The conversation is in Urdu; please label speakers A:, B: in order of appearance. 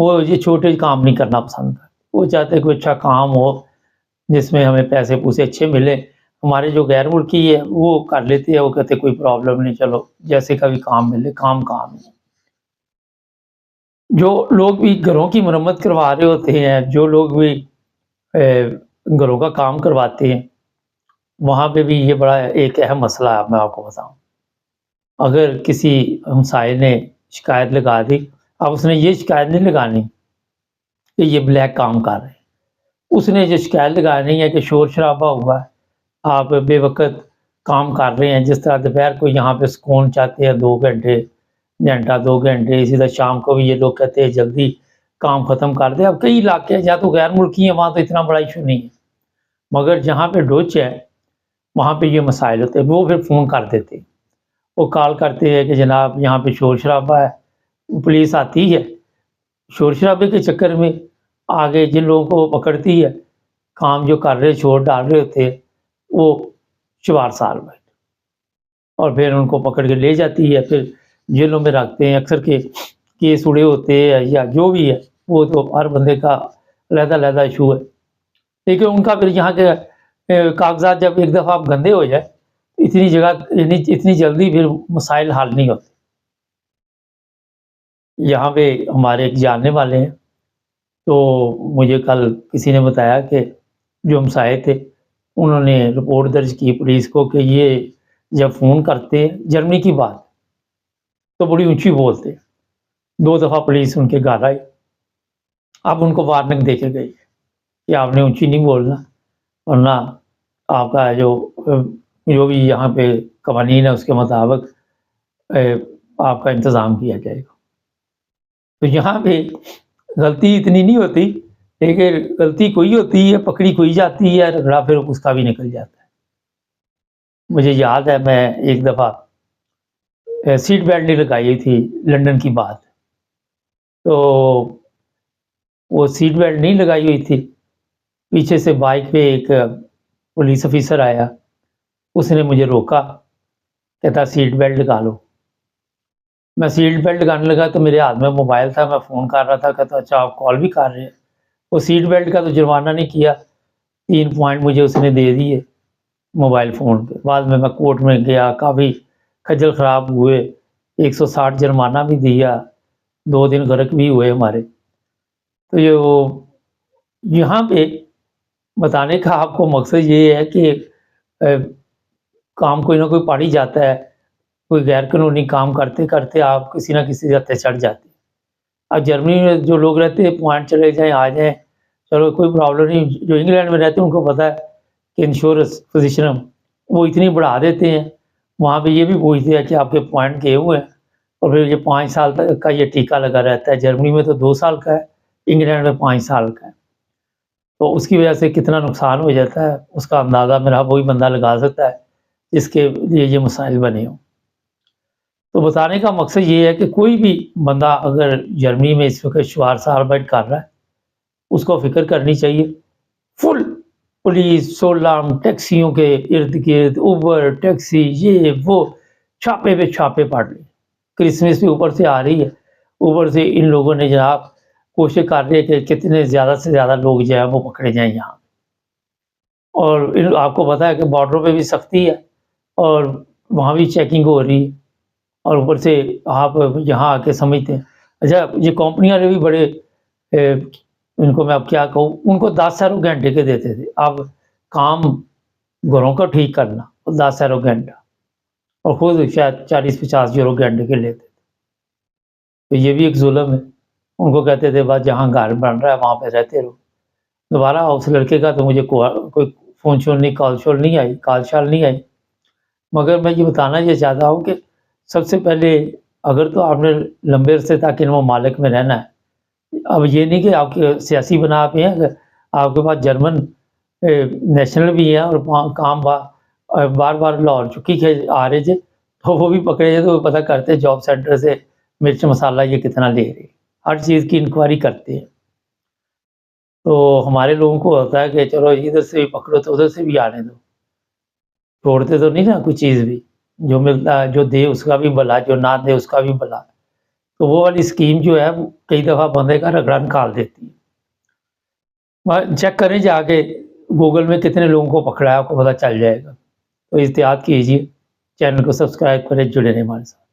A: وہ یہ چھوٹے کام نہیں کرنا پسند کرتے، وہ چاہتے ہیں کوئی اچھا کام ہو جس میں ہمیں پیسے پوسے اچھے ملیں۔ ہمارے جو غیر ملکی ہے وہ کر لیتے ہیں، وہ کہتے ہیں کوئی پرابلم نہیں، چلو جیسے کا بھی کام ملے، کام ہے۔ جو لوگ بھی گھروں کی مرمت کروا رہے ہوتے ہیں، جو لوگ بھی گھروں کا کام کرواتے ہیں، وہاں پہ بھی یہ بڑا ایک اہم مسئلہ ہے، میں آپ کو بتاؤں۔ اگر کسی ہمسائے نے شکایت لگا دی، اب اس نے یہ شکایت نہیں لگانی کہ یہ بلیک کام کر رہے ہیں، اس نے جو شکایت لگانی ہے کہ شور شرابہ ہوا ہے، آپ بے وقت کام کر رہے ہیں، جس طرح دوپہر کو یہاں پہ سکون چاہتے ہیں 2 گھنٹے، گھنٹہ 2 گھنٹے، اسی طرح شام کو بھی یہ لوگ کہتے ہیں جلدی کام ختم کر دیں۔ اب کئی علاقے ہیں جہاں تو غیر ملکی ہیں، وہاں تو اتنا بڑا ایشو نہیں ہے، مگر جہاں پہ ڈوچ ہے وہاں پہ یہ مسائل ہوتے ہیں۔ وہ پھر فون کر دیتے ہیں، وہ کال کرتے ہیں کہ جناب یہاں پہ شور شرابہ ہے، پولیس آتی ہے، شور شرابے کے چکر میں آگے جن لوگوں کو پکڑتی ہے، کام جو کر رہے شور ڈال رہے ہوتے ہیں، وہ 4 سال میں، اور پھر ان کو پکڑ کے لے جاتی ہے، پھر جیلوں میں رکھتے ہیں۔ اکثر کے کیس اڑے ہوتے ہیں یا جو بھی ہے، وہ تو ہر بندے کا علیحدہ علیحدہ ایشو ہے، لیکن ان کا پھر یہاں کے کاغذات جب ایک دفعہ آپ گندے ہو جائے، اتنی جگہ اتنی جلدی پھر مسائل حل نہیں ہوتے۔ یہاں پہ ہمارے ایک جاننے والے ہیں، تو مجھے کل کسی نے بتایا کہ جو ہمسائے تھے انہوں نے رپورٹ درج کی پولیس کو کہ یہ جب فون کرتے ہیں جرمنی کی بات تو بڑی اونچی بولتے، 2 دفعہ پولیس ان کے گھر آئی، اب ان کو وارننگ دے کے گئی کہ آپ نے اونچی نہیں بولنا، ورنہ آپ کا جو بھی یہاں پہ قوانین ہے اس کے مطابق آپ کا انتظام کیا جائے گا۔ تو یہاں پہ غلطی اتنی نہیں ہوتی، لیکن غلطی کوئی ہوتی ہے، پکڑی کوئی جاتی ہے، رگڑا پھر اس کا بھی نکل جاتا ہے۔ مجھے یاد ہے میں ایک دفعہ سیٹ بیلٹ نہیں لگائی ہوئی تھی، لندن کی بات، تو وہ سیٹ بیلٹ نہیں لگائی ہوئی تھی، پیچھے سے بائک پہ ایک پولیس آفیسر آیا، اس نے مجھے روکا، کہتا سیٹ بیلٹ لگا لو۔ میں سیٹ بیلٹ لگانے لگا تو میرے ہاتھ میں موبائل تھا، میں فون کر رہا تھا، کہتا اچھا آپ کال بھی کر رہے ہیں۔ وہ سیٹ بیلٹ کا تو جرمانہ نہیں کیا، 3 پوائنٹ مجھے اس نے دے دیے موبائل فون پہ۔ بعد میں کورٹ میں گیا، کافی خجل خراب ہوئے، 160 جرمانہ بھی دیا، 2 دن غرق بھی ہوئے ہمارے۔ تو یہاں پہ بتانے کا آپ کو مقصد یہ ہے کہ کام کوئی نہ کوئی پڑ ہی جاتا ہے، کوئی غیر قانونی کام کرتے کرتے آپ کسی نہ کسی ہتھے چڑھ جاتے ہیں۔ اب جرمنی میں جو لوگ رہتے ہیں پوائنٹ چلے جائیں آ جائیں، چلو کوئی پرابلم نہیں۔ جو انگلینڈ میں رہتے ہیں ان کو پتہ ہے کہ انشورنس پوزیشن وہ اتنی بڑھا دیتے ہیں، وہاں پہ یہ بھی پوچھتے ہیں کہ آپ کے پوائنٹ گئے ہوئے ہیں، اور پھر یہ 5 سال تک کا یہ ٹیکہ لگا رہتا ہے۔ جرمنی میں تو 2 سال کا ہے، انگلینڈ میں 5 سال کا ہے، تو اس کی وجہ سے کتنا نقصان ہو جاتا ہے اس کا اندازہ میرا وہی بندہ لگا سکتا ہے جس کے لیے یہ مسائل بنے ہوں۔ تو بتانے کا مقصد یہ ہے کہ کوئی بھی بندہ اگر جرمنی میں اس وقت 4 سال بیٹھ کر رہا ہے، اس کو فکر کرنی چاہیے، فل پولیس سولم ٹیکسیوں کے ارد گرد، اوبر ٹیکسی یہ وہ چھاپے پہ چھاپے پڑ رہے ہیں۔ کرسمس بھی اوپر سے آ رہی ہے، اوپر سے ان لوگوں نے جناب کوشش کر رہے کہ کتنے زیادہ سے زیادہ لوگ جو ہیں وہ پکڑے جائیں یہاں، اور آپ کو پتہ ہے کہ بارڈروں پہ بھی سختی ہے اور وہاں بھی چیکنگ ہو رہی ہے، اور اوپر سے آپ یہاں آ کے سمجھتے ہیں اچھا یہ کمپنیاں بھی بڑے ان کو میں اب کیا کہوں، ان کو 10 یورو گھنٹے کے دیتے تھے، اب کام گھروں کا ٹھیک کرنا 10 یورو گھنٹہ، اور خود شاید 40-50 یورو گھنٹے کے لیتے تھے۔ تو یہ بھی ایک ظلم ہے، ان کو کہتے تھے بس جہاں گھر بن رہا ہے وہاں پہ رہتے رہو۔ دوبارہ اس لڑکے کا تو مجھے کوئی فون شون نہیں، کال شال نہیں آئی، مگر میں یہ بتانا یہ چاہتا ہوں کہ سب سے پہلے اگر تو آپ نے لمبے عرصے تک ان ممالک میں رہنا ہے، اب یہ نہیں کہ آپ کے سیاسی بنا پہ ہیں، اگر آپ کے پاس جرمن نیشنل بھی ہیں اور کام بار بار لاہور چکی کے آ رہے تھے تو وہ بھی پکڑے جائے، تو وہ پتہ کرتے جاب سینٹر سے مرچ مسالہ یہ کتنا لے رہے، ہر چیز کی انکوائری کرتے ہیں۔ تو ہمارے لوگوں کو ہوتا ہے کہ چلو ادھر سے بھی پکڑو تو ادھر سے بھی آنے دو، چھوڑتے تو نہیں نا کوئی چیز بھی، جو ملتا ہے جو دے اس کا بھی بھلا، جو نہ دے اس کا بھی بھلا۔ تو وہ والی اسکیم جو ہے وہ کئی دفعہ بندے کا رگڑا نکال دیتی ہے۔ چیک کریں جا کے گوگل میں کتنے لوگوں کو پکڑا ہے، آپ کو پتہ چل جائے گا۔ تو احتیاط کیجیے، چینل کو سبسکرائب کریں، جڑے رہیں ہمارے ساتھ۔